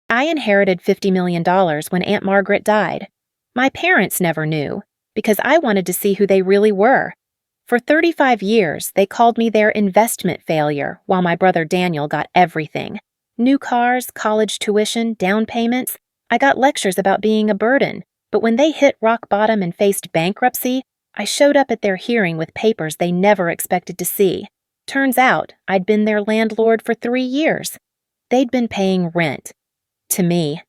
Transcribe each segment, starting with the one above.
I inherited $50 million when Aunt Margaret died. My parents never knew, because I wanted to see who they really were. For 35 years, they called me their investment failure, while my brother Daniel got everything. New cars, college tuition, down payments. I got lectures about being a burden, but when they hit rock bottom and faced bankruptcy, I showed up at their hearing with papers they never expected to see. Turns out, I'd been their landlord for 3 years. They'd been paying rent. To me.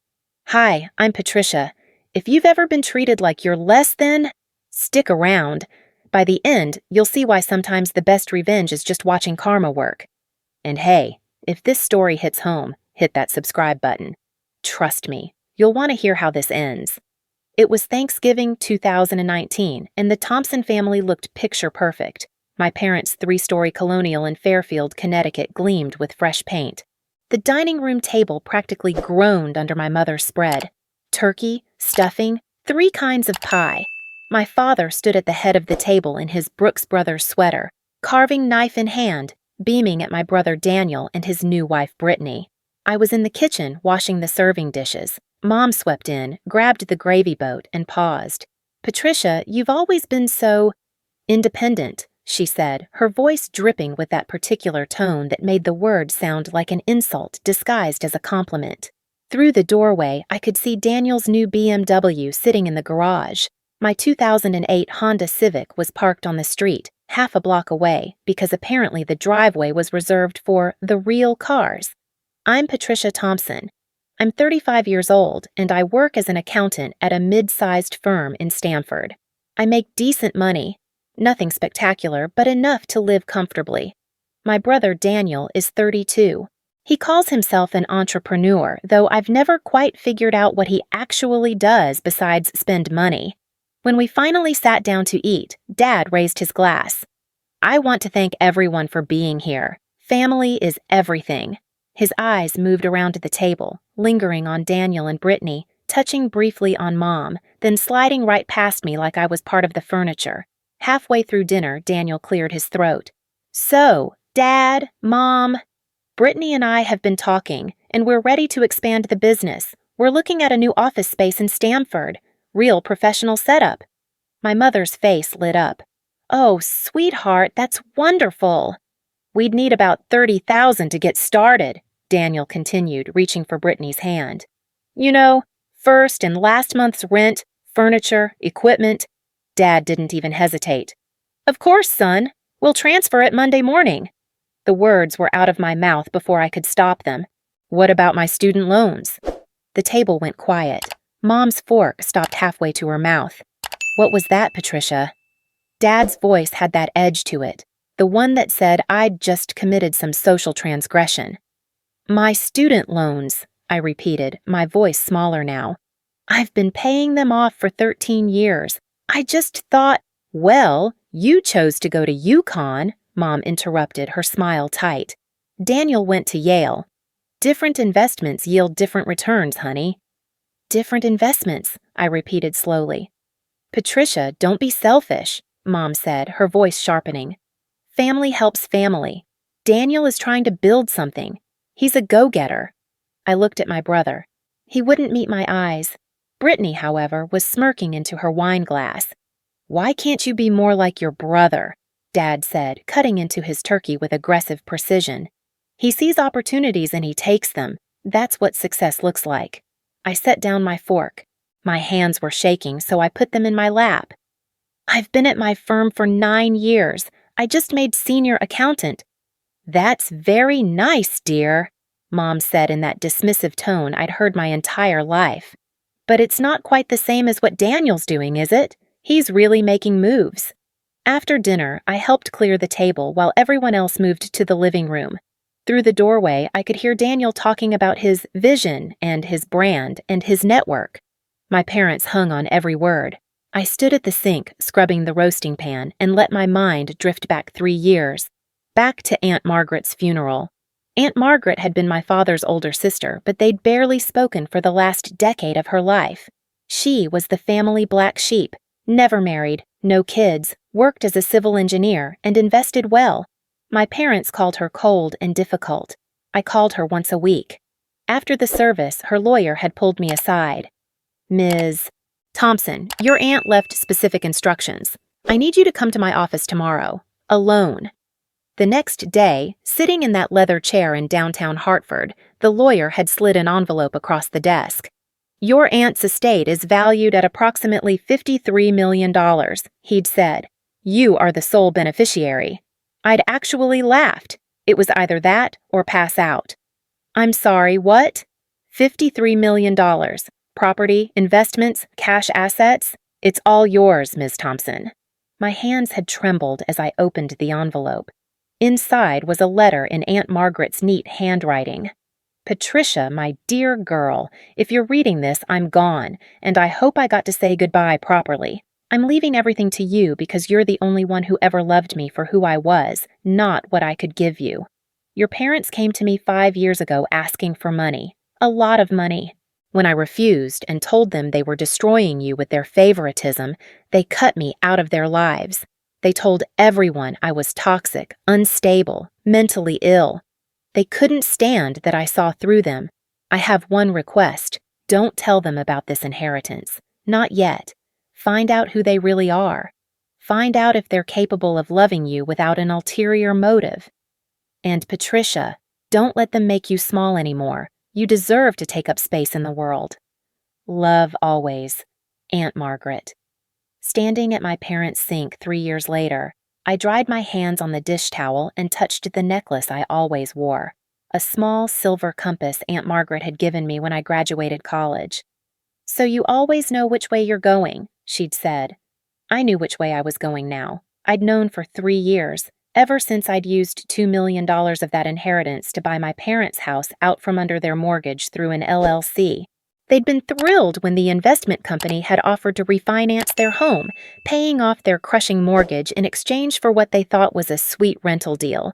Hi, I'm Patricia. If you've ever been treated like you're less than, stick around. By the end, you'll see why sometimes the best revenge is just watching karma work. And hey, if this story hits home, hit that subscribe button. Trust me, you'll want to hear how this ends. It was Thanksgiving 2019, and the Thompson family looked picture perfect. My parents' 3-story colonial in Fairfield, Connecticut gleamed with fresh paint. The dining room table practically groaned under my mother's spread. Turkey, stuffing, 3 kinds of pie. My father stood at the head of the table in his Brooks Brothers sweater, carving knife in hand, beaming at my brother Daniel and his new wife Brittany. I was in the kitchen washing the serving dishes. Mom swept in, grabbed the gravy boat, and paused. "Patricia, you've always been so independent," she said, her voice dripping with that particular tone that made the word sound like an insult disguised as a compliment. Through the doorway, I could see Daniel's new BMW sitting in the garage. My 2008 Honda Civic was parked on the street, half a block away, because apparently the driveway was reserved for the real cars. I'm Patricia Thompson. I'm 35 years old, and I work as an accountant at a mid-sized firm in Stamford. I make decent money. Nothing spectacular, but enough to live comfortably. My brother Daniel is 32. He calls himself an entrepreneur, though I've never quite figured out what he actually does besides spend money. When we finally sat down to eat, Dad raised his glass. "I want to thank everyone for being here. Family is everything." His eyes moved around the table, lingering on Daniel and Brittany, touching briefly on Mom, then sliding right past me like I was part of the furniture. Halfway through dinner, Daniel cleared his throat. "So, Dad, Mom, Brittany and I have been talking, and we're ready to expand the business. We're looking at a new office space in Stamford. Real professional setup." My mother's face lit up. "Oh, sweetheart, that's wonderful." "We'd need about $30,000 to get started," Daniel continued, reaching for Brittany's hand. "You know, first and last month's rent, furniture, equipment." Dad didn't even hesitate. "Of course, son. We'll transfer it Monday morning." The words were out of my mouth before I could stop them. "What about my student loans?" The table went quiet. Mom's fork stopped halfway to her mouth. "What was that, Patricia?" Dad's voice had that edge to it, the one that said I'd just committed some social transgression. "My student loans," I repeated, my voice smaller now. "I've been paying them off for 13 years. I just thought—" "Well, you chose to go to UConn," Mom interrupted, her smile tight. "Daniel went to Yale. Different investments yield different returns, honey." "Different investments," I repeated slowly. "Patricia, don't be selfish," Mom said, her voice sharpening. "Family helps family. Daniel is trying to build something. He's a go-getter." I looked at my brother. He wouldn't meet my eyes. Brittany, however, was smirking into her wine glass. "Why can't you be more like your brother?" Dad said, cutting into his turkey with aggressive precision. "He sees opportunities and he takes them. That's what success looks like." I set down my fork. My hands were shaking, so I put them in my lap. "I've been at my firm for 9 years. I just made senior accountant." "That's very nice, dear," Mom said in that dismissive tone I'd heard my entire life. "But it's not quite the same as what Daniel's doing, is it? He's really making moves." After dinner, I helped clear the table while everyone else moved to the living room. Through the doorway, I could hear Daniel talking about his vision and his brand and his network. My parents hung on every word. I stood at the sink, scrubbing the roasting pan, and let my mind drift back 3 years. Back to Aunt Margaret's funeral. Aunt Margaret had been my father's older sister, but they'd barely spoken for the last decade of her life. She was the family black sheep, never married, no kids, worked as a civil engineer, and invested well. My parents called her cold and difficult. I called her once a week. After the service, her lawyer had pulled me aside. Ms. Thompson, your aunt left specific instructions. I need you to come to my office tomorrow, alone. The next day, sitting in that leather chair in downtown Hartford, the lawyer had slid an envelope across the desk. Your aunt's estate is valued at approximately $53 million, he'd said. You are the sole beneficiary. I'd actually laughed. It was either that or pass out. I'm sorry, what? $53 million. Property, investments, cash assets. It's all yours, Ms. Thompson. My hands had trembled as I opened the envelope. Inside was a letter in Aunt Margaret's neat handwriting. Patricia, my dear girl, if you're reading this, I'm gone, and I hope I got to say goodbye properly. I'm leaving everything to you because you're the only one who ever loved me for who I was, not what I could give you. Your parents came to me 5 years ago asking for money, a lot of money. When I refused and told them they were destroying you with their favoritism, they cut me out of their lives. They told everyone I was toxic, unstable, mentally ill. They couldn't stand that I saw through them. I have one request. Don't tell them about this inheritance. Not yet. Find out who they really are. Find out if they're capable of loving you without an ulterior motive. And Patricia, don't let them make you small anymore. You deserve to take up space in the world. Love always, Aunt Margaret. Standing at my parents' sink 3 years later, I dried my hands on the dish towel and touched the necklace I always wore, a small silver compass Aunt Margaret had given me when I graduated college. So you always know which way you're going, she'd said. I knew which way I was going now. I'd known for 3 years, ever since I'd used $2 million of that inheritance to buy my parents' house out from under their mortgage through an LLC. They'd been thrilled when the investment company had offered to refinance their home, paying off their crushing mortgage in exchange for what they thought was a sweet rental deal.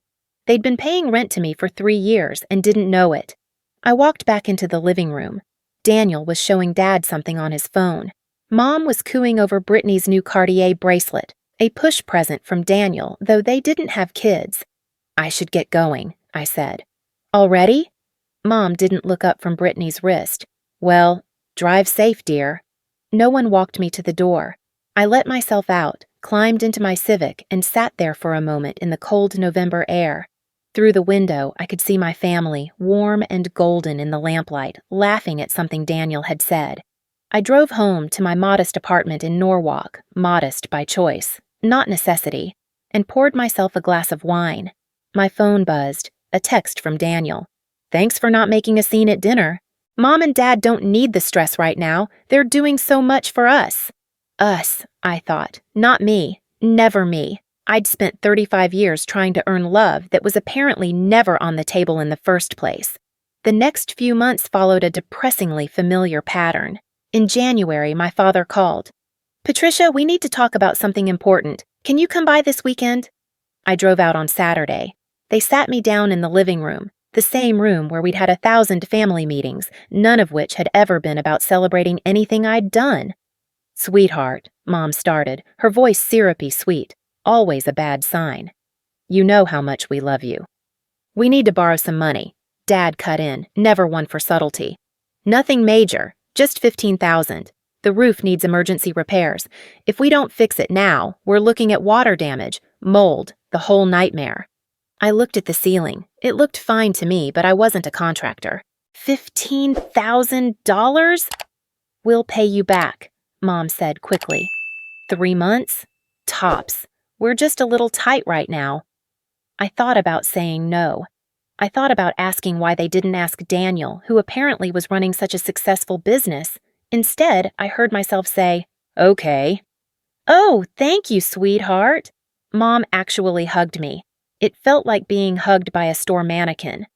They'd been paying rent to me for 3 years and didn't know it. I walked back into the living room. Daniel was showing Dad something on his phone. Mom was cooing over Brittany's new Cartier bracelet, a push present from Daniel, though they didn't have kids. I should get going, I said. Already? Mom didn't look up from Brittany's wrist. Well, drive safe, dear. No one walked me to the door. I let myself out, climbed into my Civic, and sat there for a moment in the cold November air. Through the window, I could see my family, warm and golden in the lamplight, laughing at something Daniel had said. I drove home to my modest apartment in Norwalk, modest by choice, not necessity, and poured myself a glass of wine. My phone buzzed, a text from Daniel. Thanks for not making a scene at dinner. Mom and Dad don't need the stress right now. They're doing so much for us. Us, I thought. Not me. Never me. I'd spent 35 years trying to earn love that was apparently never on the table in the first place. The next few months followed a depressingly familiar pattern. In January, my father called. Patricia, we need to talk about something important. Can you come by this weekend? I drove out on Saturday. They sat me down in the living room, the same room where we'd had 1,000 family meetings, none of which had ever been about celebrating anything I'd done. Sweetheart, Mom started, her voice syrupy sweet, always a bad sign. You know how much we love you. We need to borrow some money. Dad cut in, never one for subtlety. Nothing major, just $15,000. The roof needs emergency repairs. If we don't fix it now, we're looking at water damage, mold, the whole nightmare. I looked at the ceiling. It looked fine to me, but I wasn't a contractor. $15,000? We'll pay you back, Mom said quickly. 3 months? Tops. We're just a little tight right now. I thought about saying no. I thought about asking why they didn't ask Daniel, who apparently was running such a successful business. Instead, I heard myself say, okay. Oh, thank you, sweetheart. Mom actually hugged me. It felt like being hugged by a store mannequin.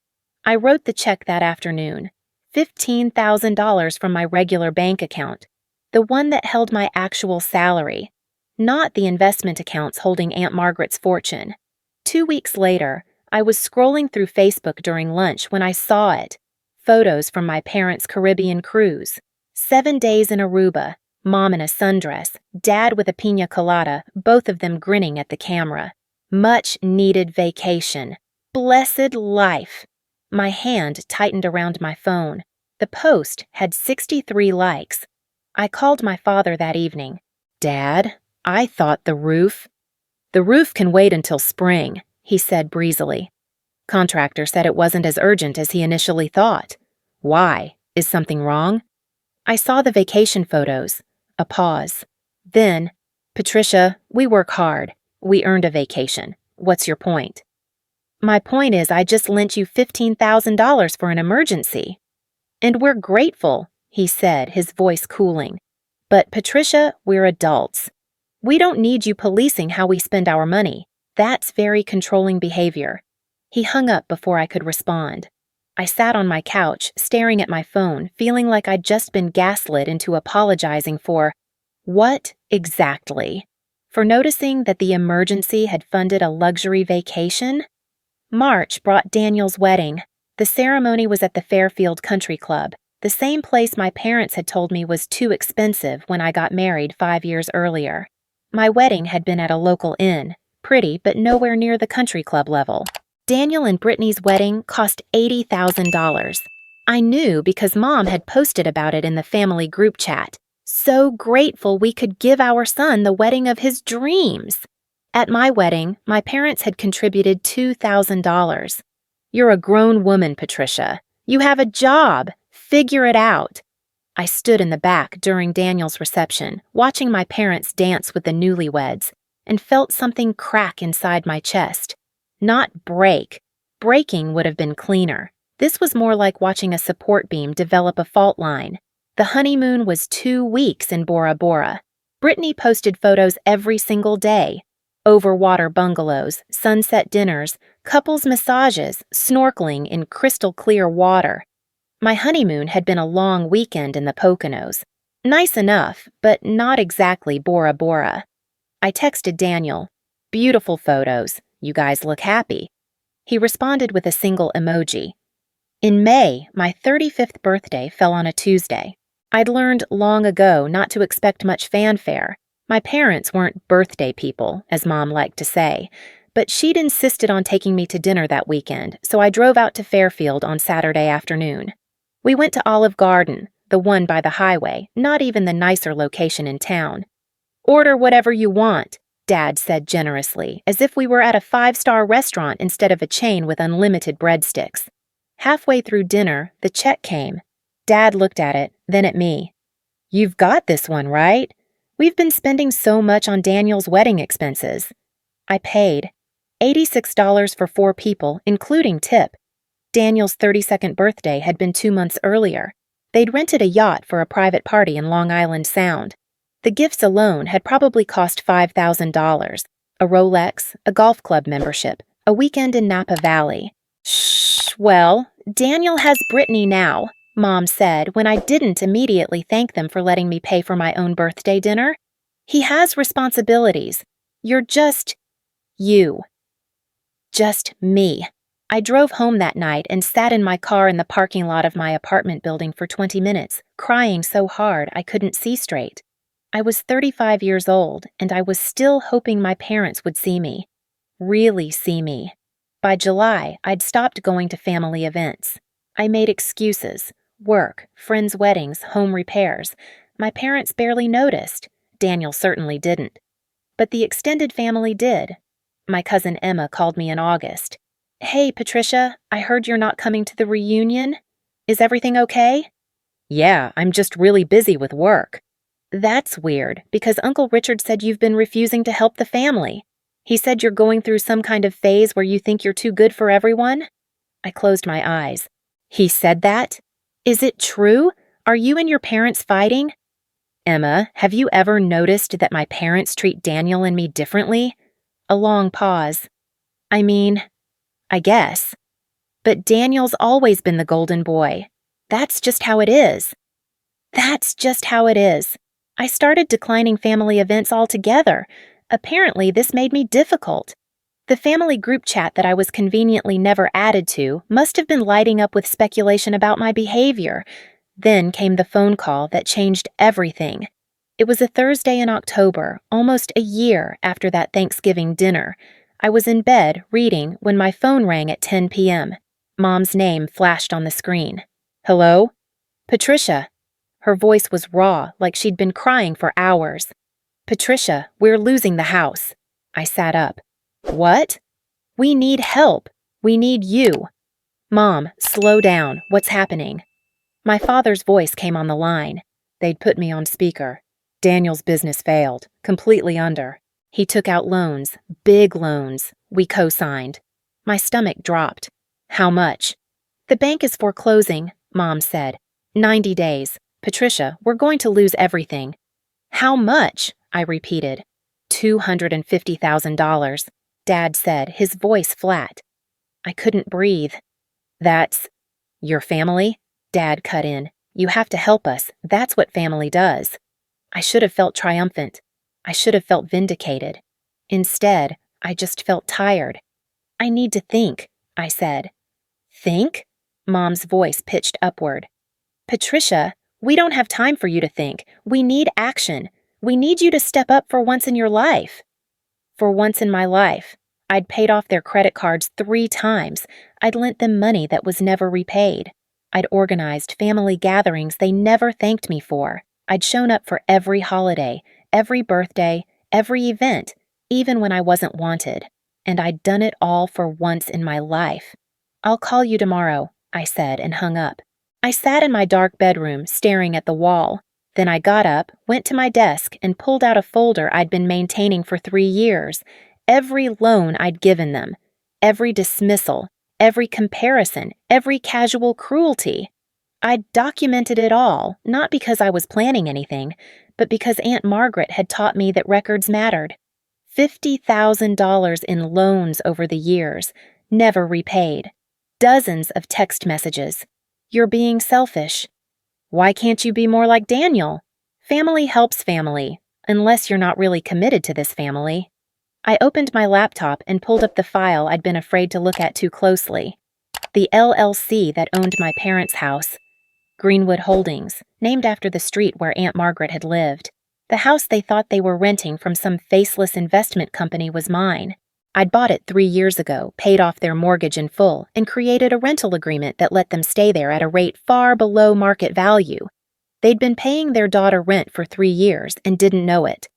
I wrote the check that afternoon. $15,000 from my regular bank account, the one that held my actual salary, not the investment accounts holding Aunt Margaret's fortune. 2 weeks later, I was scrolling through Facebook during lunch when I saw it. Photos from my parents' Caribbean cruise. 7 days in Aruba, Mom in a sundress, Dad with a piña colada, both of them grinning at the camera. Much needed vacation. Blessed life. My hand tightened around my phone. The post had 63 likes. I called my father that evening. "Dad, I thought the roof—" "The roof can wait until spring," he said breezily. "Contractor said it wasn't as urgent as he initially thought." "Why? Is something wrong?" I saw the vacation photos. A pause. Then, "Patricia, we work hard. We earned a vacation. What's your point?" "My point is I just lent you $15,000 for an emergency." "And we're grateful," he said, his voice cooling. "But Patricia, we're adults. We don't need you policing how we spend our money. That's very controlling behavior." He hung up before I could respond. I sat on my couch, staring at my phone, feeling like I'd just been gaslit into apologizing for what exactly? For noticing that the emergency had funded a luxury vacation? March brought Daniel's wedding. The ceremony was at the Fairfield Country Club, the same place my parents had told me was too expensive when I got married 5 years earlier. My wedding had been at a local inn, pretty but nowhere near the country club level. Daniel and Brittany's wedding cost $80,000. I knew because Mom had posted about it in the family group chat. So grateful we could give our son the wedding of his dreams. At my wedding, my parents had contributed $2,000. "You're a grown woman, Patricia. You have a job. Figure it out." I stood in the back during Daniel's reception, watching my parents dance with the newlyweds, and felt something crack inside my chest. Not break. Breaking would have been cleaner. This was more like watching a support beam develop a fault line. The honeymoon was 2 weeks in Bora Bora. Brittany posted photos every single day. Overwater bungalows, sunset dinners, couples massages, snorkeling in crystal clear water. My honeymoon had been a long weekend in the Poconos. Nice enough, but not exactly Bora Bora. I texted Daniel, "Beautiful photos. You guys look happy." He responded with a single emoji. In May, my 35th birthday fell on a Tuesday. I'd learned long ago not to expect much fanfare. My parents weren't birthday people, as Mom liked to say, but she'd insisted on taking me to dinner that weekend, so I drove out to Fairfield on Saturday afternoon. We went to Olive Garden, the one by the highway, not even the nicer location in town. "Order whatever you want," Dad said generously, as if we were at a 5-star restaurant instead of a chain with unlimited breadsticks. Halfway through dinner, the check came. Dad looked at it, then at me. "You've got this one, right? We've been spending so much on Daniel's wedding expenses." I paid. $86 for 4 people, including tip. Daniel's 32nd birthday had been 2 months earlier. They'd rented a yacht for a private party in Long Island Sound. The gifts alone had probably cost $5,000. A Rolex, a golf club membership, a weekend in Napa Valley. "Shh, well, Daniel has Brittany now," Mom said when I didn't immediately thank them for letting me pay for my own birthday dinner. "He has responsibilities. You're just you. Just me." I drove home that night and sat in my car in the parking lot of my apartment building for 20 minutes, crying so hard I couldn't see straight. I was 35 years old, and I was still hoping my parents would see me. Really see me. By July, I'd stopped going to family events. I made excuses. Work, friends' weddings, home repairs. My parents barely noticed. Daniel certainly didn't. But the extended family did. My cousin Emma called me in August. "Hey, Patricia, I heard you're not coming to the reunion. Is everything okay?" "Yeah, I'm just really busy with work." "That's weird, because Uncle Richard said you've been refusing to help the family. He said you're going through some kind of phase where you think you're too good for everyone." I closed my eyes. "He said that? Is it true? Are you and your parents fighting?" "Emma, have you ever noticed that my parents treat Daniel and me differently?" A long pause. "I mean, I guess. But Daniel's always been the golden boy. That's just how it is." That's just how it is. I started declining family events altogether. Apparently, this made me difficult. The family group chat that I was conveniently never added to must have been lighting up with speculation about my behavior. Then came the phone call that changed everything. It was a Thursday in October, almost a year after that Thanksgiving dinner. I was in bed reading when my phone rang at 10 p.m. Mom's name flashed on the screen. Hello? Patricia. Her voice was raw, like she'd been crying for hours. Patricia, we're losing the house. I sat up. What? We need help. We need you. Mom, slow down. What's happening? My father's voice came on the line. They'd put me on speaker. Daniel's business failed, completely under. He took out loans, big loans. We co-signed. My stomach dropped. How much? The bank is foreclosing, Mom said. 90 days. Patricia, we're going to lose everything. How much? I repeated. $250,000, Dad said, his voice flat. I couldn't breathe. That's your family? Dad cut in. You have to help us. That's what family does. I should have felt triumphant. I should have felt vindicated. Instead, I just felt tired. I need to think, I said. Think? Mom's voice pitched upward. Patricia, we don't have time for you to think. We need action. We need you to step up for once in your life. For once in my life, I'd paid off their credit cards 3 times. I'd lent them money that was never repaid. I'd organized family gatherings they never thanked me for. I'd shown up for every holiday, every birthday, every event, even when I wasn't wanted. And I'd done it all for once in my life. I'll call you tomorrow, I said and hung up. I sat in my dark bedroom, staring at the wall. Then I got up, went to my desk, and pulled out a folder I'd been maintaining for 3 years. Every loan I'd given them, every dismissal, every comparison, every casual cruelty. I'd documented it all, not because I was planning anything, but because Aunt Margaret had taught me that records mattered. $50,000 in loans over the years, never repaid. Dozens of text messages. You're being selfish. Why can't you be more like Daniel? Family helps family, unless you're not really committed to this family. I opened my laptop and pulled up the file I'd been afraid to look at too closely. The LLC that owned my parents' house. Greenwood Holdings, named after the street where Aunt Margaret had lived. The house they thought they were renting from some faceless investment company was mine. I'd bought it 3 years ago, paid off their mortgage in full, and created a rental agreement that let them stay there at a rate far below market value. They'd been paying their daughter rent for 3 years and didn't know it.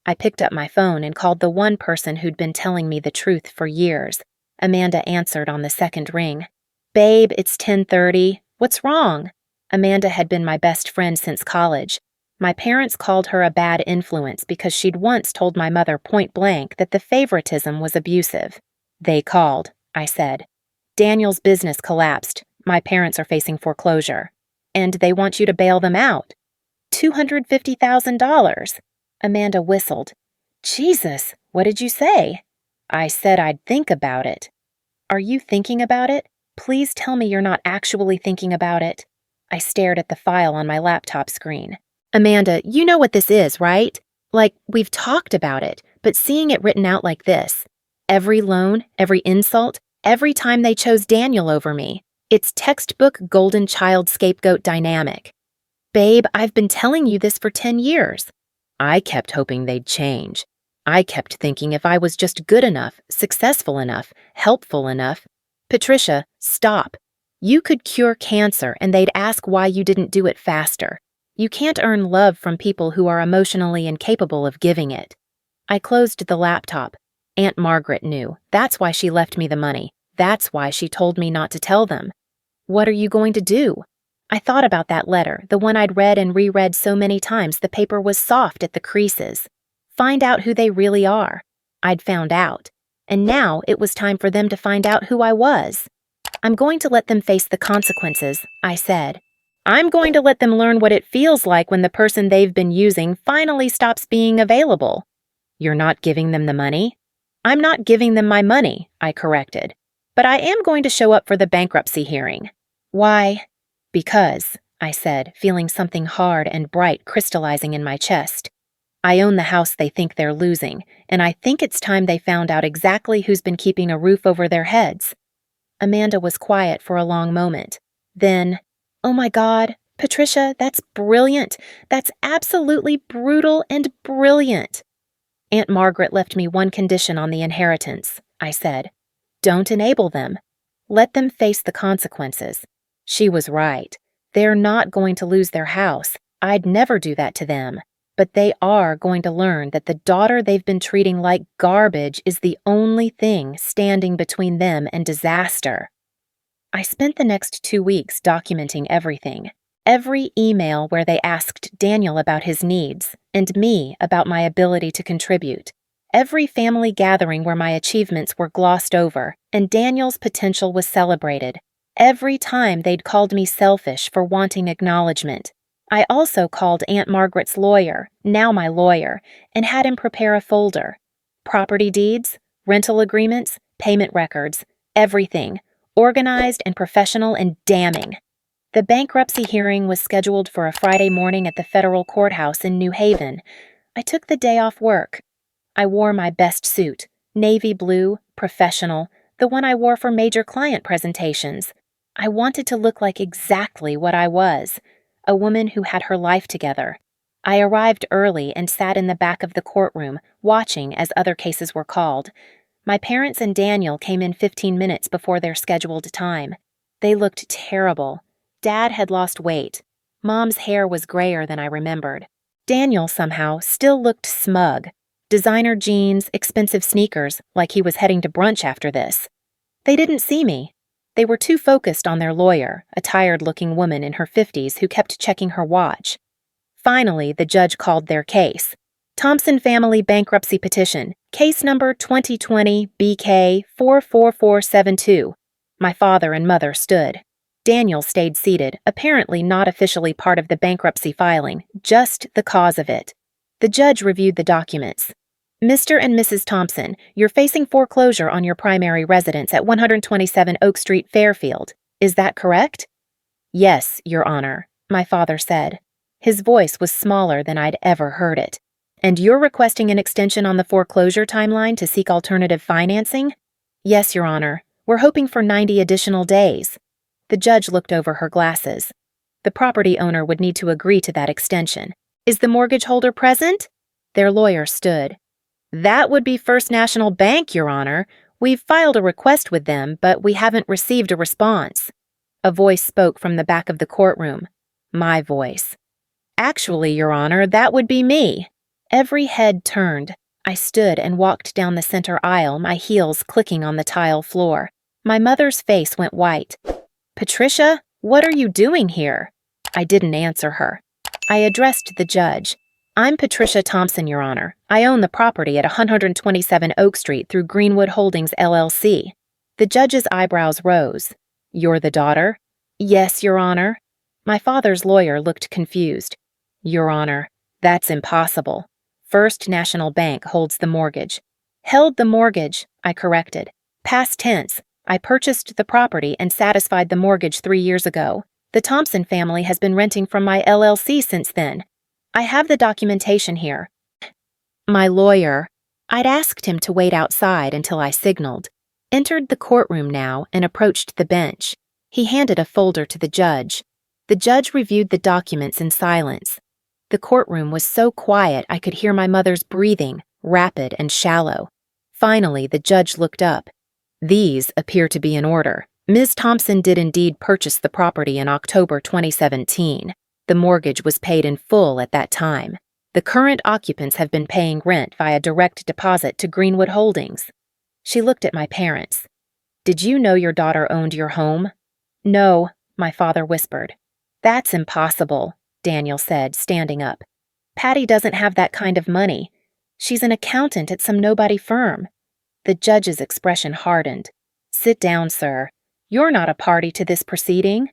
I picked up my phone and called the one person who'd been telling me the truth for years. Amanda answered on the second ring. Babe, it's 10:30. What's wrong? Amanda had been my best friend since college. My parents called her a bad influence because she'd once told my mother point blank that the favoritism was abusive. They called, I said. Daniel's business collapsed. My parents are facing foreclosure. And they want you to bail them out. $250,000. Amanda whistled. Jesus, what did you say? I said I'd think about it. Are you thinking about it? Please tell me you're not actually thinking about it. I stared at the file on my laptop screen. Amanda, you know what this is, right? Like, we've talked about it, but seeing it written out like this. Every loan, every insult, every time they chose Daniel over me. It's textbook golden child scapegoat dynamic. Babe, I've been telling you this for 10 years. I kept hoping they'd change. I kept thinking if I was just good enough, successful enough, helpful enough. Patricia, stop. You could cure cancer and they'd ask why you didn't do it faster. You can't earn love from people who are emotionally incapable of giving it. I closed the laptop. Aunt Margaret knew. That's why she left me the money. That's why she told me not to tell them. What are you going to do? I thought about that letter, the one I'd read and reread so many times the paper was soft at the creases. Find out who they really are. I'd found out. And now it was time for them to find out who I was. I'm going to let them face the consequences, I said. I'm going to let them learn what it feels like when the person they've been using finally stops being available. You're not giving them the money? I'm not giving them my money, I corrected. But I am going to show up for the bankruptcy hearing. Why? Because, I said, feeling something hard and bright crystallizing in my chest. I own the house they think they're losing, and I think it's time they found out exactly who's been keeping a roof over their heads. Amanda was quiet for a long moment. Then, oh my God, Patricia, that's brilliant. That's absolutely brutal and brilliant. Aunt Margaret left me one condition on the inheritance, I said. Don't enable them. Let them face the consequences. She was right. They're not going to lose their house. I'd never do that to them. But they are going to learn that the daughter they've been treating like garbage is the only thing standing between them and disaster. I spent the next 2 weeks documenting everything. Every email where they asked Daniel about his needs and me about my ability to contribute. Every family gathering where my achievements were glossed over and Daniel's potential was celebrated. Every time they'd called me selfish for wanting acknowledgement. I also called Aunt Margaret's lawyer, now my lawyer, and had him prepare a folder. Property deeds, rental agreements, payment records, everything. Organized and professional and damning. The bankruptcy hearing was scheduled for a Friday morning at the federal courthouse in New Haven. I took the day off work. I wore my best suit, navy blue, professional, the one I wore for major client presentations. I wanted to look like exactly what I was, a woman who had her life together. I arrived early and sat in the back of the courtroom, watching as other cases were called. My parents and Daniel came in 15 minutes before their scheduled time. They looked terrible. Dad had lost weight. Mom's hair was grayer than I remembered. Daniel, somehow, still looked smug. Designer jeans, expensive sneakers, like he was heading to brunch after this. They didn't see me. They were too focused on their lawyer, a tired-looking woman in her 50s who kept checking her watch. Finally, the judge called their case. Thompson Family Bankruptcy Petition, case number 2020 BK 44472. My father and mother stood. Daniel stayed seated, apparently not officially part of the bankruptcy filing, just the cause of it. The judge reviewed the documents. Mr. and Mrs. Thompson, you're facing foreclosure on your primary residence at 127 Oak Street, Fairfield. Is that correct? Yes, Your Honor, my father said. His voice was smaller than I'd ever heard it. And you're requesting an extension on the foreclosure timeline to seek alternative financing? Yes, Your Honor. We're hoping for 90 additional days. The judge looked over her glasses. The property owner would need to agree to that extension. Is the mortgage holder present? Their lawyer stood. That would be First National Bank, Your Honor. We've filed a request with them, but we haven't received a response. A voice spoke from the back of the courtroom. My voice. Actually, Your Honor, that would be me. Every head turned. I stood and walked down the center aisle, my heels clicking on the tile floor. My mother's face went white. Patricia, what are you doing here? I didn't answer her. I addressed the judge. I'm Patricia Thompson, Your Honor. I own the property at 127 Oak Street through Greenwood Holdings, LLC. The judge's eyebrows rose. You're the daughter? Yes, Your Honor. My father's lawyer looked confused. Your Honor, that's impossible. First National Bank holds the mortgage. Held the mortgage, I corrected. Past tense, I purchased the property and satisfied the mortgage 3 years ago. The Thompson family has been renting from my LLC since then. I have the documentation here. My lawyer, I'd asked him to wait outside until I signaled, entered the courtroom now and approached the bench. He handed a folder to the judge. The judge reviewed the documents in silence. The courtroom was so quiet I could hear my mother's breathing, rapid and shallow. Finally, the judge looked up. These appear to be in order. Ms. Thompson did indeed purchase the property in October 2017. The mortgage was paid in full at that time. The current occupants have been paying rent via direct deposit to Greenwood Holdings. She looked at my parents. Did you know your daughter owned your home? No, my father whispered. That's impossible, Daniel said, standing up. Patty doesn't have that kind of money. She's an accountant at some nobody firm. The judge's expression hardened. Sit down, sir. You're not a party to this proceeding.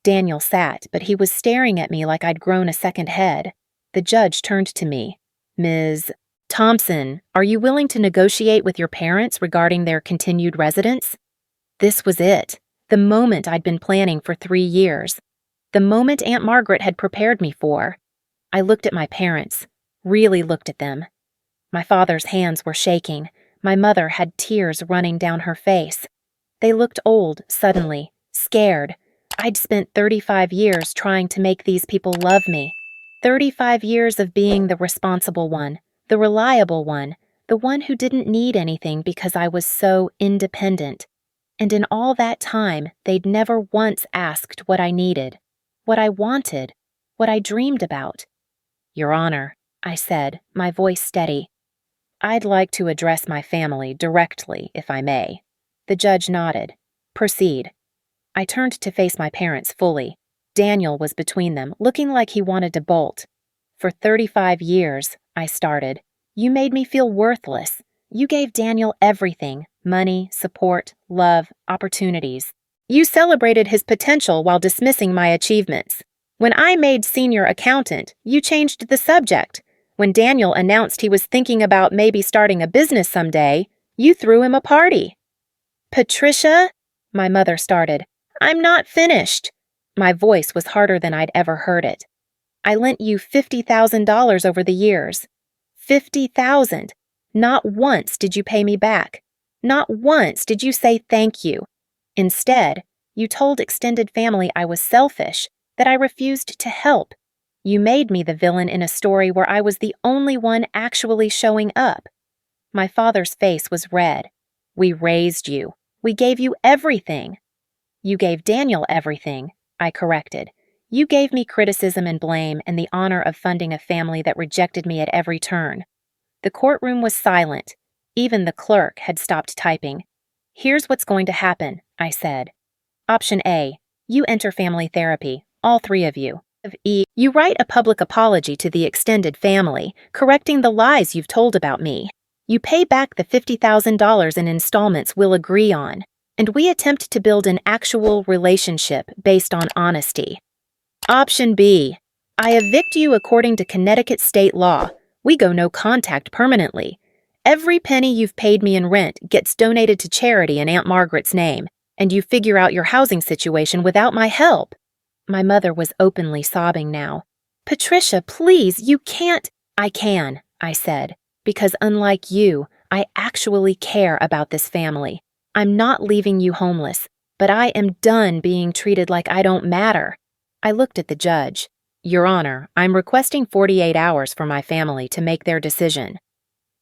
Daniel sat, but he was staring at me like I'd grown a second head. The judge turned to me. Ms. Thompson, are you willing to negotiate with your parents regarding their continued residence? This was it. The moment I'd been planning for 3 years. The moment Aunt Margaret had prepared me for. I looked at my parents, really looked at them. My father's hands were shaking. My mother had tears running down her face. They looked old, suddenly, scared. I'd spent 35 years trying to make these people love me. 35 years of being the responsible one, the reliable one, the one who didn't need anything because I was so independent. And in all that time, they'd never once asked what I needed, what I wanted, what I dreamed about. Your Honor, I said, my voice steady, I'd like to address my family directly, if I may. The judge nodded. Proceed. I turned to face my parents fully. Daniel was between them, looking like he wanted to bolt. For 35 years, I started. You made me feel worthless. You gave Daniel everything: money, support, love, opportunities. You celebrated his potential while dismissing my achievements. When I made senior accountant, you changed the subject. When Daniel announced he was thinking about maybe starting a business someday, you threw him a party. Patricia, my mother started. I'm not finished. My voice was harder than I'd ever heard it. I lent you $50,000 over the years. $50,000. Not once did you pay me back. Not once did you say thank you. Instead, you told extended family I was selfish, that I refused to help. You made me the villain in a story where I was the only one actually showing up. My father's face was red. We raised you. We gave you everything. You gave Daniel everything, I corrected. You gave me criticism and blame and the honor of funding a family that rejected me at every turn. The courtroom was silent. Even the clerk had stopped typing. Here's what's going to happen, I said. Option A, you enter family therapy, all three of you. You write a public apology to the extended family, correcting the lies you've told about me. You pay back the $50,000 in installments we'll agree on, and we attempt to build an actual relationship based on honesty. Option B, I evict you according to Connecticut state law. We go no contact permanently. Every penny you've paid me in rent gets donated to charity in Aunt Margaret's name, and you figure out your housing situation without my help. My mother was openly sobbing now. Patricia, please, you can't. I can, I said, because unlike you, I actually care about this family. I'm not leaving you homeless, but I am done being treated like I don't matter. I looked at the judge. Your Honor, I'm requesting 48 hours for my family to make their decision.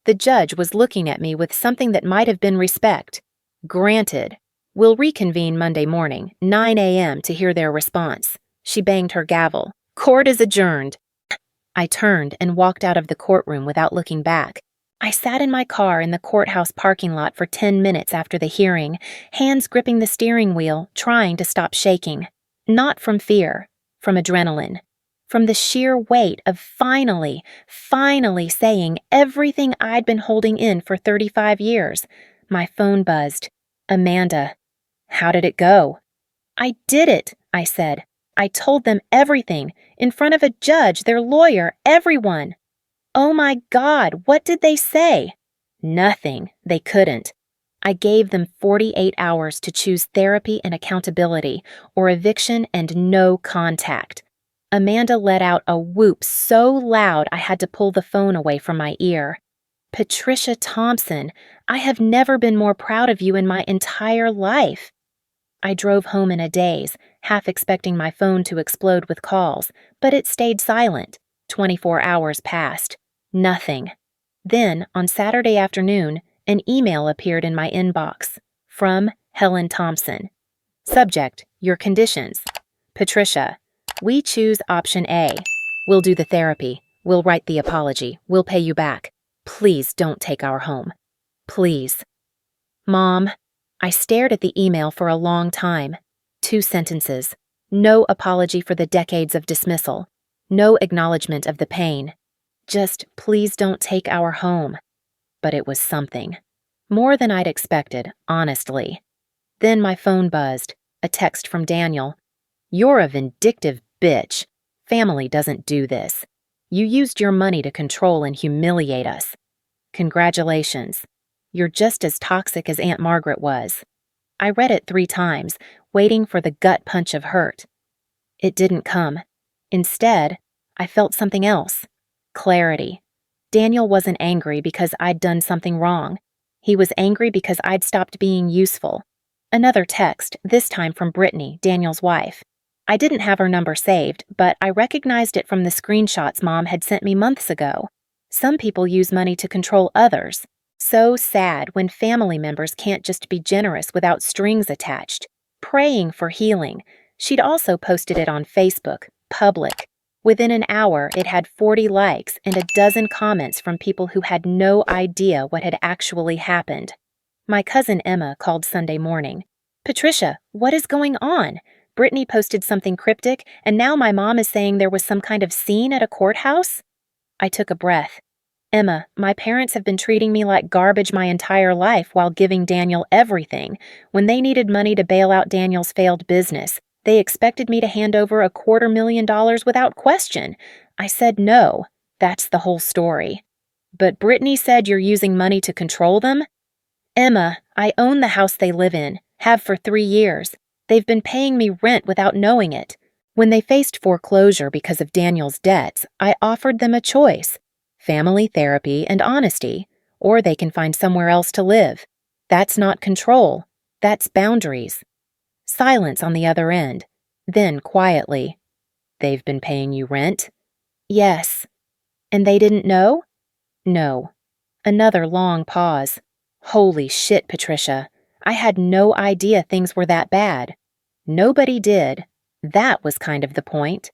The judge was looking at me with something that might have been respect. Granted. We'll reconvene Monday morning, 9 a.m. to hear their response. She banged her gavel. Court is adjourned. I turned and walked out of the courtroom without looking back. I sat in my car in the courthouse parking lot for 10 minutes after the hearing, hands gripping the steering wheel, trying to stop shaking. Not from fear, from adrenaline. From the sheer weight of finally saying everything I'd been holding in for 35 years. My phone buzzed. Amanda. How did it go? I did it, I said. I told them everything, in front of a judge, their lawyer, everyone. Oh my God, what did they say? Nothing. They couldn't. I gave them 48 hours to choose therapy and accountability, or eviction and no contact. Amanda let out a whoop so loud I had to pull the phone away from my ear. Patricia Thompson, I have never been more proud of you in my entire life. I drove home in a daze, half expecting my phone to explode with calls, but it stayed silent. 24 hours passed. Nothing. Then, on Saturday afternoon, an email appeared in my inbox. From Helen Thompson. Subject, your conditions. Patricia, we choose option A. We'll do the therapy. We'll write the apology. We'll pay you back. Please don't take our home. Please. Mom, I stared at the email for a long time. 2 sentences. No apology for the decades of dismissal. No acknowledgement of the pain. Just, please don't take our home. But it was something. More than I'd expected, honestly. Then my phone buzzed. A text from Daniel. You're a vindictive bitch. Family doesn't do this. You used your money to control and humiliate us. Congratulations. You're just as toxic as Aunt Margaret was. I read it 3 times, waiting for the gut punch of hurt. It didn't come. Instead, I felt something else. Clarity. Daniel wasn't angry because I'd done something wrong. He was angry because I'd stopped being useful. Another text, this time from Brittany, Daniel's wife. I didn't have her number saved, but I recognized it from the screenshots Mom had sent me months ago. Some people use money to control others. So sad when family members can't just be generous without strings attached. Praying for healing. She'd also posted it on Facebook, public. Within an hour, it had 40 likes and a dozen comments from people who had no idea what had actually happened. My cousin Emma called Sunday morning. "Patricia, what is going on? Brittany posted something cryptic, and now my mom is saying there was some kind of scene at a courthouse?" I took a breath. "Emma, my parents have been treating me like garbage my entire life while giving Daniel everything. When they needed money to bail out Daniel's failed business, they expected me to hand over $250,000 without question. I said no. That's the whole story. But Brittany said you're using money to control them? Emma, I own the house they live in, have for 3 years. They've been paying me rent without knowing it. When they faced foreclosure because of Daniel's debts, I offered them a choice: family therapy and honesty, or they can find somewhere else to live. That's not control. That's boundaries." Silence on the other end. Then, quietly, "They've been paying you rent?" "Yes." "And they didn't know?" "No." Another long pause. Holy shit, Patricia. I had no idea things were that bad. Nobody did. That was kind of the point.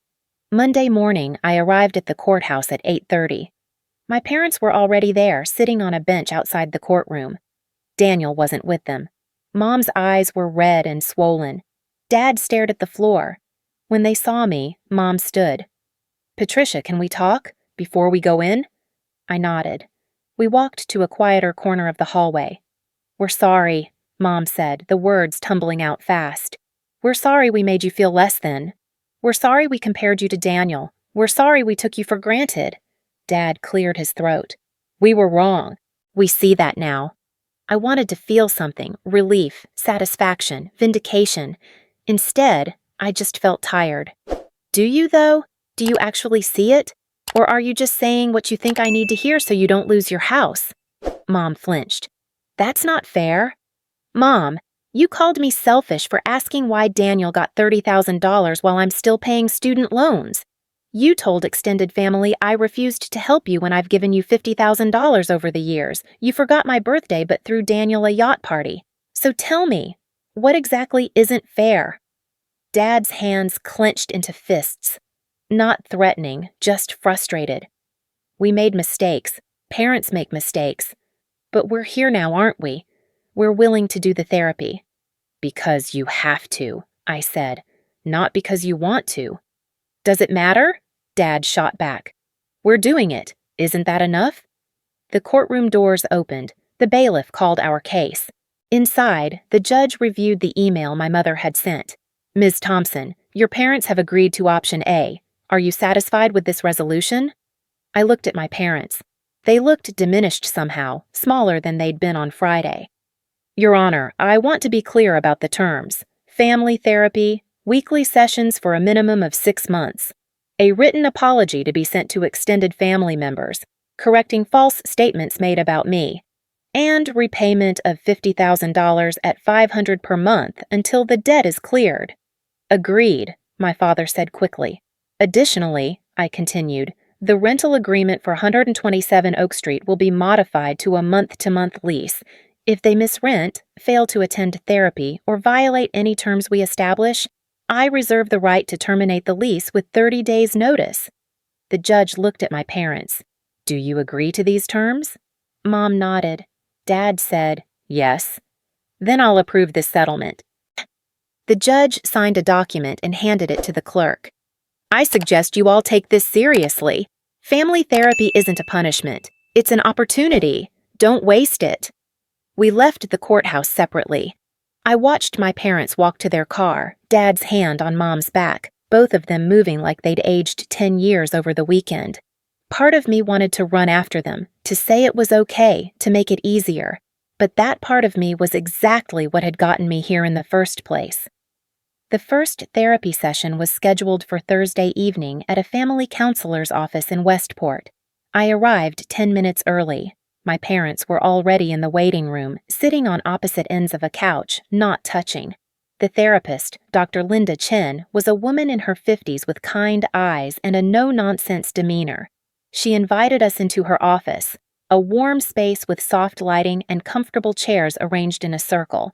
Monday morning, I arrived at the courthouse at 8:30. My parents were already there, sitting on a bench outside the courtroom. Daniel wasn't with them. Mom's eyes were red and swollen. Dad stared at the floor. When they saw me, Mom stood. "Patricia, can we talk? Before we go in?" I nodded. We walked to a quieter corner of the hallway. "We're sorry," Mom said, the words tumbling out fast. "We're sorry we made you feel less than. We're sorry we compared you to Daniel. We're sorry we took you for granted." Dad cleared his throat. "We were wrong. We see that now." I wanted to feel something: relief, satisfaction, vindication. Instead, I just felt tired. "Do you, though? Do you actually see it? Or are you just saying what you think I need to hear so you don't lose your house?" Mom flinched. "That's not fair." "Mom, you called me selfish for asking why Daniel got $30,000 while I'm still paying student loans. You told extended family I refused to help you when I've given you $50,000 over the years. You forgot my birthday but threw Daniel a yacht party. So tell me, what exactly isn't fair?" Dad's hands clenched into fists. Not threatening, just frustrated. "We made mistakes. Parents make mistakes. But we're here now, aren't we? We're willing to do the therapy." "Because you have to," I said, "not because you want to." "Does it matter?" Dad shot back. "We're doing it. Isn't that enough?" The courtroom doors opened. The bailiff called our case. Inside, the judge reviewed the email my mother had sent. "Ms. Thompson, your parents have agreed to option A. Are you satisfied with this resolution?" I looked at my parents. They looked diminished somehow, smaller than they'd been on Friday. "Your Honor, I want to be clear about the terms. Family therapy, weekly sessions for a minimum of 6 months. A written apology to be sent to extended family members, correcting false statements made about me, and repayment of $50,000 at $500 per month until the debt is cleared." "Agreed," my father said quickly. "Additionally," I continued, "the rental agreement for 127 Oak Street will be modified to a month-to-month lease. If they miss rent, fail to attend therapy, or violate any terms we establish, I reserve the right to terminate the lease with 30 days' notice." The judge looked at my parents. "Do you agree to these terms?" Mom nodded. Dad said, "Yes." "Then I'll approve this settlement." The judge signed a document and handed it to the clerk. "I suggest you all take this seriously. Family therapy isn't a punishment. It's an opportunity. Don't waste it." We left the courthouse separately. I watched my parents walk to their car, Dad's hand on Mom's back, both of them moving like they'd aged 10 years over the weekend. Part of me wanted to run after them, to say it was okay, to make it easier. But that part of me was exactly what had gotten me here in the first place. The first therapy session was scheduled for Thursday evening at a family counselor's office in Westport. I arrived 10 minutes early. My parents were already in the waiting room, sitting on opposite ends of a couch, not touching. The therapist, Dr. Linda Chen, was a woman in her 50s with kind eyes and a no-nonsense demeanor. She invited us into her office. A warm space with soft lighting and comfortable chairs arranged in a circle.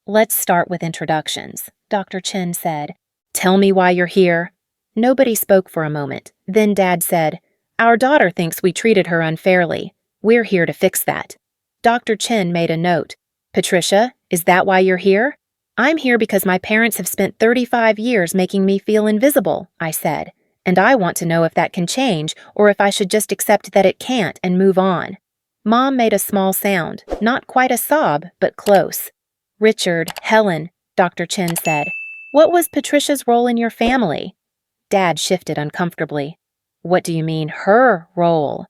"Let's start with introductions," Dr. Chen said. "Tell me why you're here." Nobody spoke for a moment. Then Dad said, "Our daughter thinks we treated her unfairly. We're here to fix that." Dr. Chen made a note. "Patricia, is that why you're here?" "I'm here because my parents have spent 35 years making me feel invisible," I said. "And I want to know if that can change or if I should just accept that it can't and move on." Mom made a small sound, not quite a sob, but close. "Richard, Helen," Dr. Chen said. "What was Patricia's role in your family?" Dad shifted uncomfortably. "What do you mean, her role?"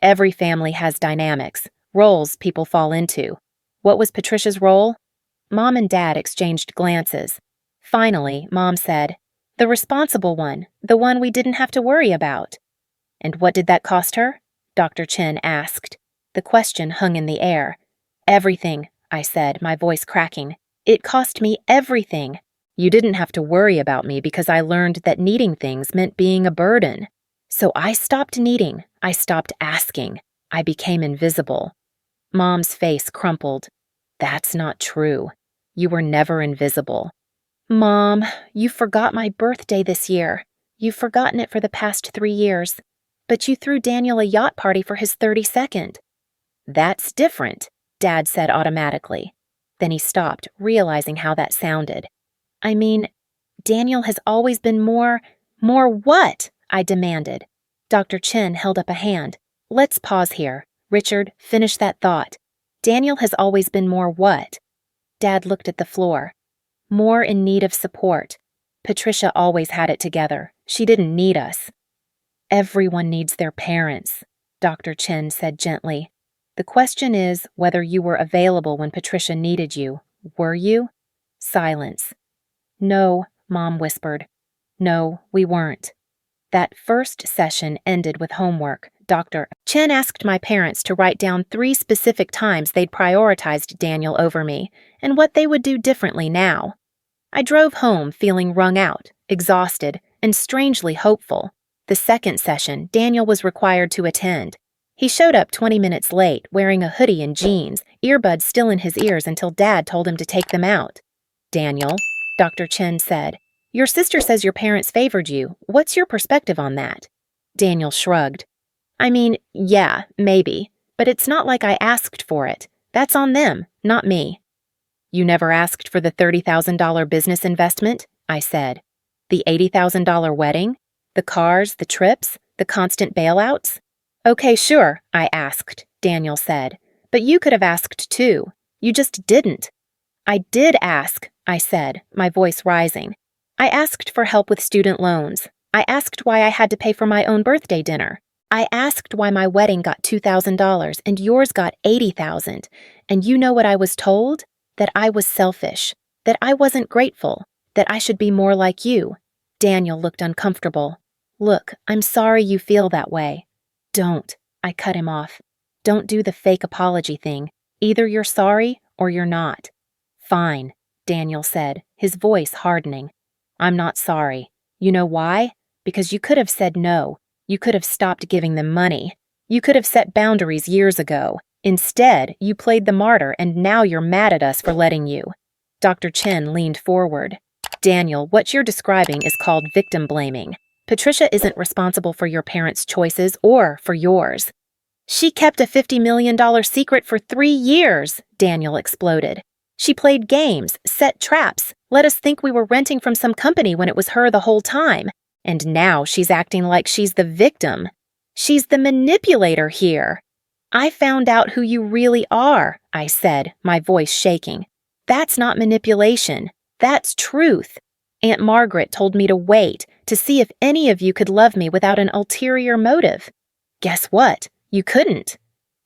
"Every family has dynamics, roles people fall into. What was Patricia's role?" Mom and Dad exchanged glances. Finally, Mom said, "The responsible one, the one we didn't have to worry about." "And what did that cost her?" Dr. Chen asked. The question hung in the air. "Everything," I said, my voice cracking. "It cost me everything. You didn't have to worry about me because I learned that needing things meant being a burden. So I stopped needing. I stopped asking. I became invisible." Mom's face crumpled. "That's not true. You were never invisible." "Mom, you forgot my birthday this year. You've forgotten it for the past 3 years. But you threw Daniel a yacht party for his 32nd. "That's different," Dad said automatically. Then he stopped, realizing how that sounded. "I mean, Daniel has always been more what?" I demanded. Dr. Chen held up a hand. "Let's pause here. Richard, finish that thought. Daniel has always been more what?" Dad looked at the floor. "More in need of support. Patricia always had it together. She didn't need us." "Everyone needs their parents," Dr. Chen said gently. "The question is whether you were available when Patricia needed you. Were you?" Silence. "No," Mom whispered. "No, we weren't." That first session ended with homework. Dr. Chen asked my parents to write down 3 specific times they'd prioritized Daniel over me and what they would do differently now. I drove home feeling wrung out, exhausted, and strangely hopeful. The second session, Daniel was required to attend. He showed up 20 minutes late, wearing a hoodie and jeans, earbuds still in his ears until Dad told him to take them out. "Daniel," Dr. Chen said, "your sister says your parents favored you. What's your perspective on that?" Daniel shrugged. "I mean, yeah, maybe, but it's not like I asked for it. That's on them, not me." "You never asked for the $30,000 business investment?" I said. "The $80,000 wedding? The cars, the trips, the constant bailouts?" "Okay, sure, I asked," Daniel said. "But you could have asked too. You just didn't." "I did ask," I said, my voice rising. "I asked for help with student loans. I asked why I had to pay for my own birthday dinner. I asked why my wedding got $2,000 and yours got $80,000. And you know what I was told? That I was selfish, that I wasn't grateful, that I should be more like you." Daniel looked uncomfortable. "Look, I'm sorry you feel that way." "Don't," I cut him off. "Don't do the fake apology thing. Either you're sorry or you're not." "Fine," Daniel said, his voice hardening. "I'm not sorry. You know why? Because you could have said no. You could have stopped giving them money. You could have set boundaries years ago. Instead, you played the martyr and now you're mad at us for letting you." Dr. Chen leaned forward. "Daniel, what you're describing is called victim blaming. Patricia isn't responsible for your parents' choices or for yours." "She kept a $50 million secret for 3 years," Daniel exploded. "She played games, set traps, let us think we were renting from some company when it was her the whole time. And now she's acting like she's the victim. She's the manipulator here." "I found out who you really are," I said, my voice shaking. "That's not manipulation. That's truth. Aunt Margaret told me to wait, to see if any of you could love me without an ulterior motive. Guess what? You couldn't."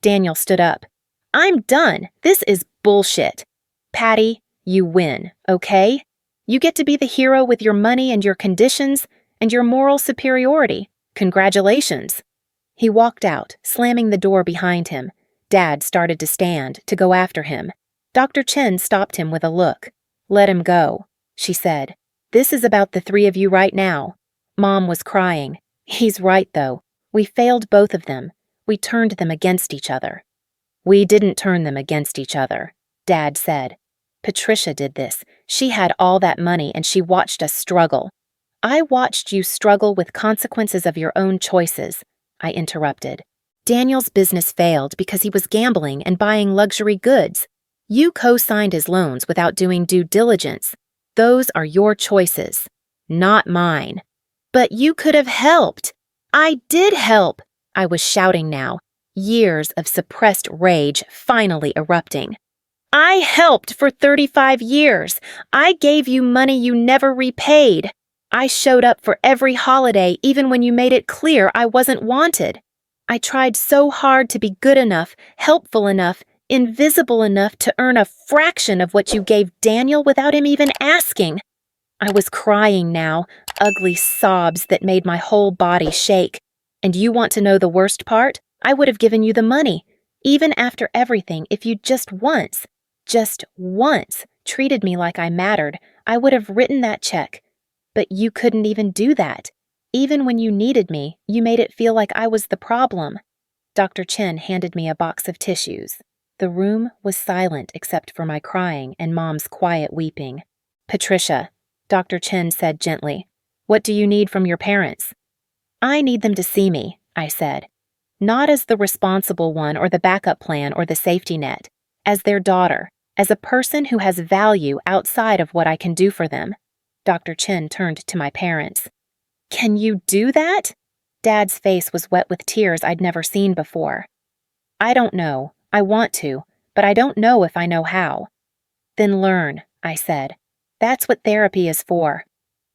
Daniel stood up. "I'm done. This is bullshit. Patty, you win, okay? You get to be the hero with your money and your conditions and your moral superiority. Congratulations." He walked out, slamming the door behind him. Dad started to stand, to go after him. Dr. Chen stopped him with a look. "Let him go," she said. "This is about the 3 of you right now." Mom was crying. "He's right, though. We failed both of them. We turned them against each other. We didn't turn them against each other, Dad said. Patricia did this. She had all that money and she watched us struggle. I watched you struggle with consequences of your own choices, I interrupted. Daniel's business failed because he was gambling and buying luxury goods. You co-signed his loans without doing due diligence. Those are your choices, not mine. But you could have helped. I did help, I was shouting now, years of suppressed rage finally erupting. I helped for 35 years. I gave you money you never repaid. I showed up for every holiday even when you made it clear I wasn't wanted. I tried so hard to be good enough, helpful enough, invisible enough to earn a fraction of what you gave Daniel without him even asking. I was crying now, ugly sobs that made my whole body shake. And you want to know the worst part? I would have given you the money, even after everything, if you just once treated me like I mattered. I would have written that check. But you couldn't even do that. Even when you needed me, you made it feel like I was the problem. Dr. Chen handed me a box of tissues. The room was silent except for my crying and Mom's quiet weeping. Patricia, Dr. Chen said gently, what do you need from your parents? I need them to see me, I said. Not as the responsible one or the backup plan or the safety net. As their daughter. As a person who has value outside of what I can do for them. Dr. Chen turned to my parents. Can you do that? Dad's face was wet with tears I'd never seen before. I don't know. I want to, but I don't know if I know how. Then learn, I said. That's what therapy is for.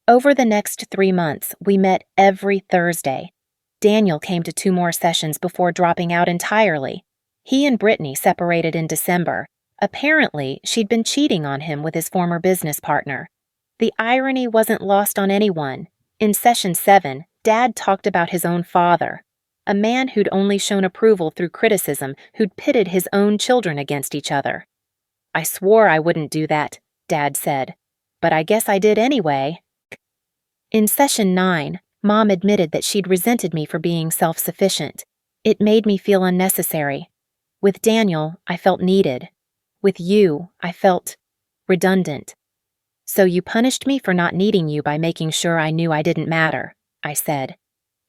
Over the next 3 months, we met every Thursday. Daniel came to 2 more sessions before dropping out entirely. He and Brittany separated in December. Apparently, she'd been cheating on him with his former business partner. The irony wasn't lost on anyone. In session 7, Dad talked about his own father, a man who'd only shown approval through criticism, who'd pitted his own children against each other. I swore I wouldn't do that, Dad said, but I guess I did anyway. In session 9, Mom admitted that she'd resented me for being self-sufficient. It made me feel unnecessary. With Daniel, I felt needed. With you, I felt redundant. So you punished me for not needing you by making sure I knew I didn't matter, I said.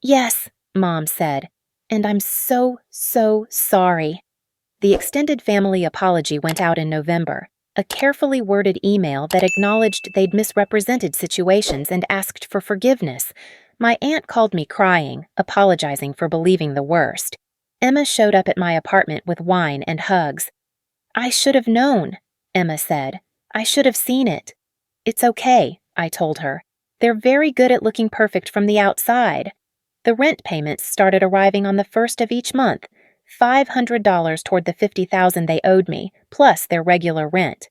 Yes, Mom said, and I'm so sorry. The extended family apology went out in November, a carefully worded email that acknowledged they'd misrepresented situations and asked for forgiveness. My aunt called me crying, apologizing for believing the worst. Emma showed up at my apartment with wine and hugs. I should have known, Emma said. I should have seen it. It's okay, I told her. They're very good at looking perfect from the outside. The rent payments started arriving on the 1st of each month, $500 toward the $50,000 they owed me, plus their regular rent.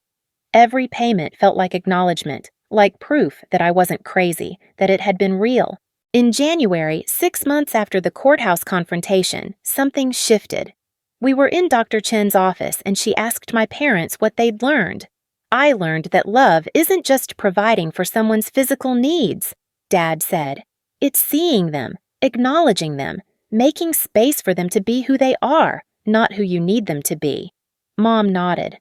Every payment felt like acknowledgement, like proof that I wasn't crazy, that it had been real. In January, 6 months after the courthouse confrontation, something shifted. We were in Dr. Chen's office and she asked my parents what they'd learned. I learned that love isn't just providing for someone's physical needs, Dad said. It's seeing them, acknowledging them, making space for them to be who they are, not who you need them to be. Mom nodded.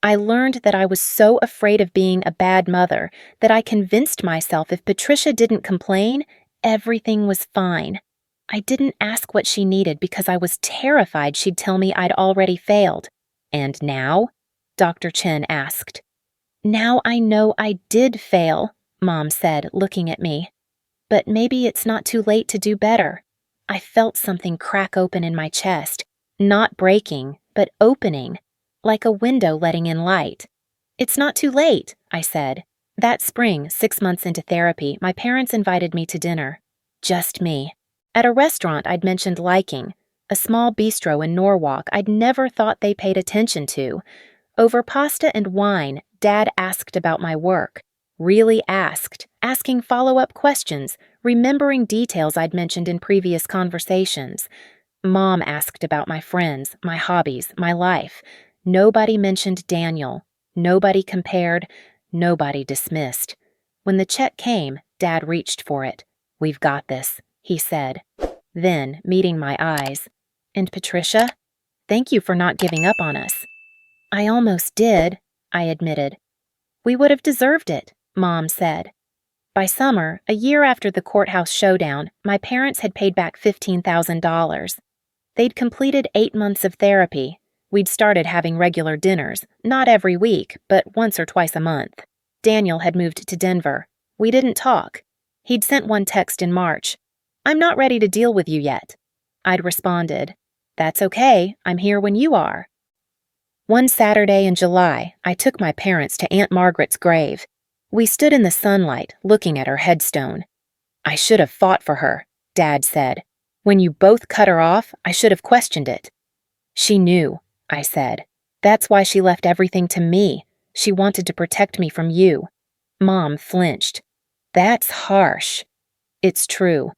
I learned that I was so afraid of being a bad mother that I convinced myself if Patricia didn't complain, everything was fine. I didn't ask what she needed because I was terrified she'd tell me I'd already failed. And now? Dr. Chen asked. Now I know I did fail, Mom said, looking at me. But maybe it's not too late to do better. I felt something crack open in my chest, not breaking, but opening, like a window letting in light. It's not too late, I said. That spring, 6 months into therapy, my parents invited me to dinner. Just me. At a restaurant I'd mentioned liking, a small bistro in Norwalk I'd never thought they paid attention to. Over pasta and wine, Dad asked about my work. Really asked, asking follow-up questions, remembering details I'd mentioned in previous conversations. Mom asked about my friends, my hobbies, my life. Nobody mentioned Daniel. Nobody compared. Nobody dismissed. When the check came, Dad reached for it. "We've got this," he said. Then, meeting my eyes, And Patricia? Thank you for not giving up on us. I almost did, I admitted. We would have deserved it, Mom said. By summer, a year after the courthouse showdown, my parents had paid back $15,000. They'd completed 8 months of therapy. We'd started having regular dinners, not every week, but once or twice a month. Daniel had moved to Denver. We didn't talk. He'd sent one text in March. "I'm not ready to deal with you yet." I'd responded, "That's okay, I'm here when you are." One Saturday in July, I took my parents to Aunt Margaret's grave. We stood in the sunlight, looking at her headstone. "I should have fought for her," Dad said. "When you both cut her off, I should have questioned it." "She knew," I said. "That's why she left everything to me. She wanted to protect me from you." Mom flinched. "That's harsh." "It's true.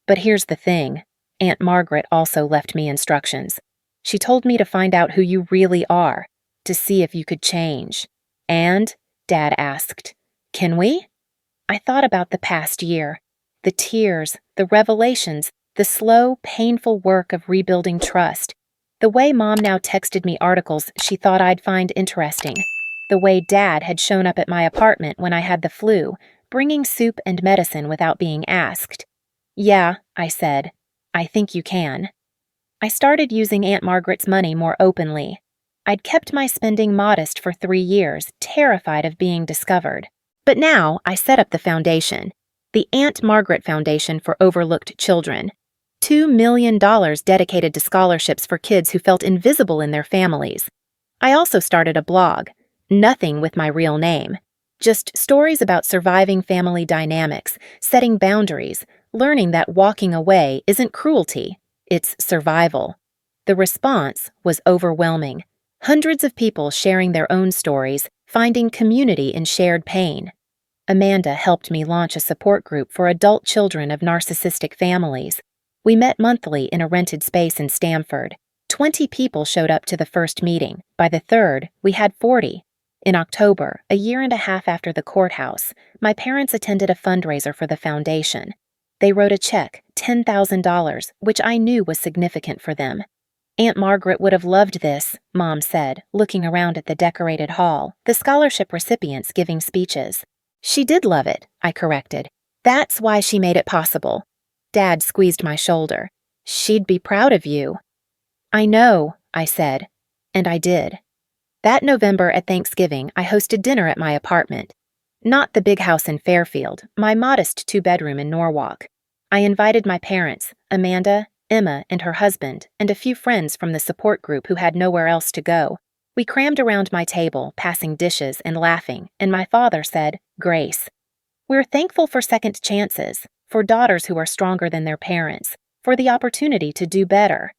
But here's the thing. Aunt Margaret also left me instructions. She told me to find out who you really are, to see if you could change." "And?" Dad asked. "Can we?" I thought about the past year. The tears, the revelations, the slow, painful work of rebuilding trust. The way Mom now texted me articles she thought I'd find interesting. The way Dad had shown up at my apartment when I had the flu, bringing soup and medicine without being asked. "Yeah," I said. "I think you can." I started using Aunt Margaret's money more openly. I'd kept my spending modest for 3 years, terrified of being discovered. But now I set up the foundation, the Aunt Margaret Foundation for Overlooked Children. $2 million dedicated to scholarships for kids who felt invisible in their families. I also started a blog, nothing with my real name. Just stories about surviving family dynamics, setting boundaries, learning that walking away isn't cruelty, it's survival. The response was overwhelming. Hundreds of people sharing their own stories, finding community in shared pain. Amanda helped me launch a support group for adult children of narcissistic families. We met monthly in a rented space in Stamford. 20 people showed up to the first meeting. By the third, we had 40. In October, a year and a half after the courthouse, my parents attended a fundraiser for the foundation. They wrote a check, $10,000, which I knew was significant for them. Aunt Margaret would have loved this, Mom said, looking around at the decorated hall, the scholarship recipients giving speeches. "She did love it," I corrected. "That's why she made it possible." Dad squeezed my shoulder. "She'd be proud of you." "I know," I said, and I did. That November at Thanksgiving, I hosted dinner at my apartment. Not the big house in Fairfield, my modest 2-bedroom in Norwalk. I invited my parents, Amanda, Emma, and her husband, and a few friends from the support group who had nowhere else to go. We crammed around my table, passing dishes and laughing, and my father said, "Grace. We're thankful for second chances, for daughters who are stronger than their parents, for the opportunity to do better."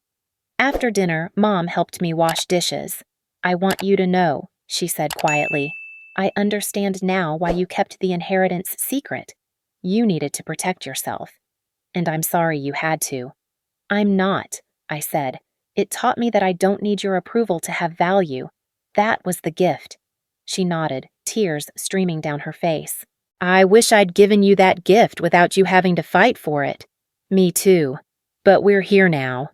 After dinner, Mom helped me wash dishes. "I want you to know," she said quietly. "I understand now why you kept the inheritance secret. You needed to protect yourself. And I'm sorry you had to." "I'm not," I said. "It taught me that I don't need your approval to have value. That was the gift." She nodded, tears streaming down her face. "I wish I'd given you that gift without you having to fight for it." "Me too. But we're here now."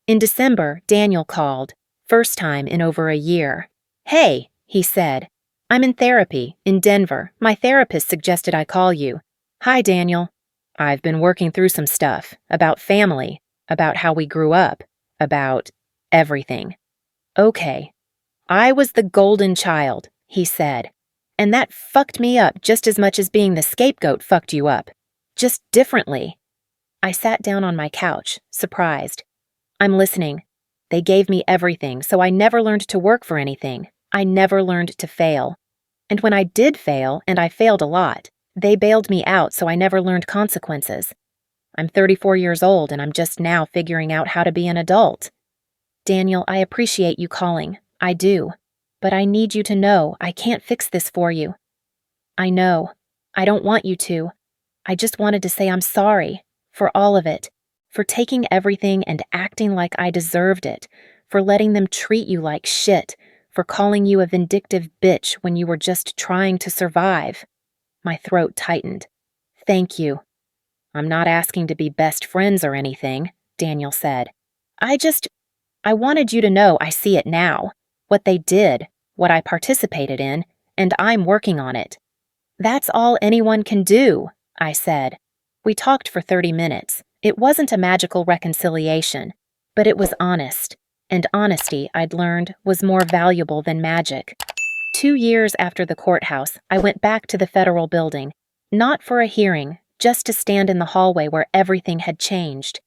In December, Daniel called, first time in over a year. "Hey," he said. "I'm in therapy, in Denver. My therapist suggested I call you." "Hi, Daniel." "I've been working through some stuff, about family, about how we grew up, about everything." "Okay." "I was the golden child," he said. "And that fucked me up just as much as being the scapegoat fucked you up. Just differently." I sat down on my couch, surprised. "I'm listening. They gave me everything, so I never learned to work for anything. I never learned to fail. And when I did fail, and I failed a lot, they bailed me out so I never learned consequences. I'm 34 years old and I'm just now figuring out how to be an adult." "Daniel, I appreciate you calling. I do. But I need you to know I can't fix this for you." "I know. I don't want you to. I just wanted to say I'm sorry. For all of it. For taking everything and acting like I deserved it. For letting them treat you like shit. For calling you a vindictive bitch when you were just trying to survive." My throat tightened. "Thank you." "I'm not asking to be best friends or anything," Daniel said. I wanted you to know I see it now. What they did, what I participated in, and I'm working on it. That's all anyone can do, I said. We talked for 30 minutes. It wasn't a magical reconciliation, but it was honest. And honesty, I'd learned, was more valuable than magic. 2 years after the courthouse, I went back to the federal building, not for a hearing, just to stand in the hallway where everything had changed.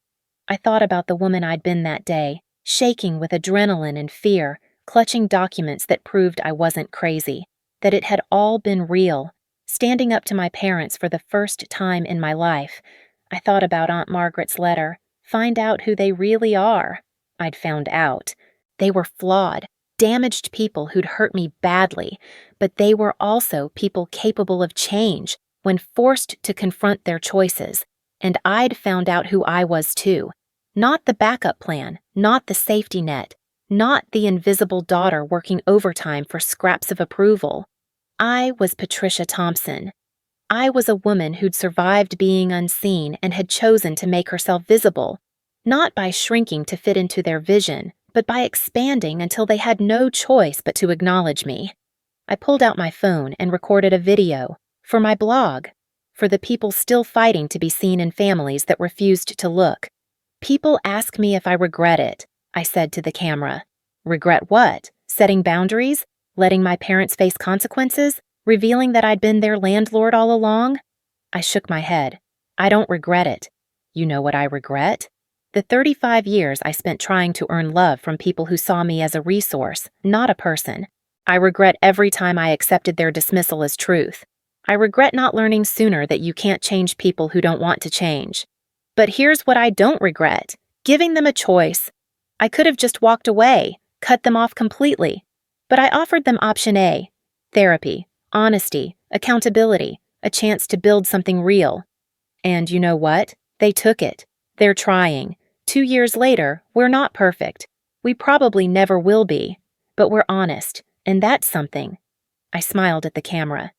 I thought about the woman I'd been that day, shaking with adrenaline and fear, clutching documents that proved I wasn't crazy, that it had all been real, standing up to my parents for the first time in my life. I thought about Aunt Margaret's letter, find out who they really are. I'd found out. They were flawed, damaged people who'd hurt me badly, but they were also people capable of change when forced to confront their choices, and I'd found out who I was too. Not the backup plan, not the safety net, not the invisible daughter working overtime for scraps of approval. I was Patricia Thompson. I was a woman who'd survived being unseen and had chosen to make herself visible, not by shrinking to fit into their vision, but by expanding until they had no choice but to acknowledge me. I pulled out my phone and recorded a video for my blog, for the people still fighting to be seen in families that refused to look. People ask me if I regret it, I said to the camera. Regret what? Setting boundaries? Letting my parents face consequences? Revealing that I'd been their landlord all along? I shook my head. I don't regret it. You know what I regret? The 35 years I spent trying to earn love from people who saw me as a resource, not a person. I regret every time I accepted their dismissal as truth. I regret not learning sooner that you can't change people who don't want to change. But here's what I don't regret: giving them a choice. I could have just walked away, cut them off completely. But I offered them option A: therapy, honesty, accountability, a chance to build something real. And you know what? They took it. They're trying. 2 years later, we're not perfect. We probably never will be. But we're honest, and that's something. I smiled at the camera.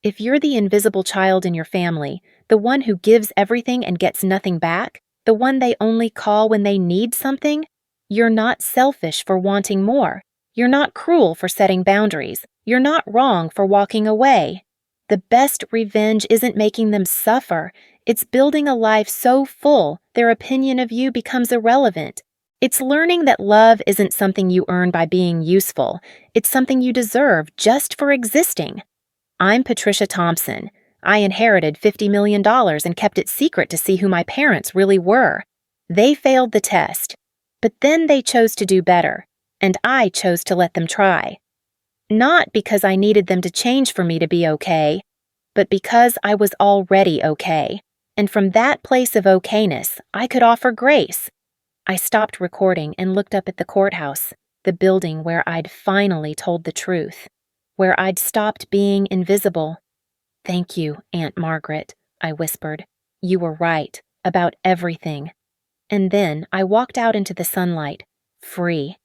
If you're the invisible child in your family, the one who gives everything and gets nothing back, the one they only call when they need something, you're not selfish for wanting more. You're not cruel for setting boundaries. You're not wrong for walking away. The best revenge isn't making them suffer. It's building a life so full their opinion of you becomes irrelevant. It's learning that love isn't something you earn by being useful. It's something you deserve just for existing. I'm Patricia Thompson. I inherited $50 million and kept it secret to see who my parents really were. They failed the test. But then they chose to do better, and I chose to let them try. Not because I needed them to change for me to be okay, but because I was already okay. And from that place of okayness, I could offer grace. I stopped recording and looked up at the courthouse, the building where I'd finally told the truth, where I'd stopped being invisible. Thank you, Aunt Margaret, I whispered. You were right about everything. And then I walked out into the sunlight, free.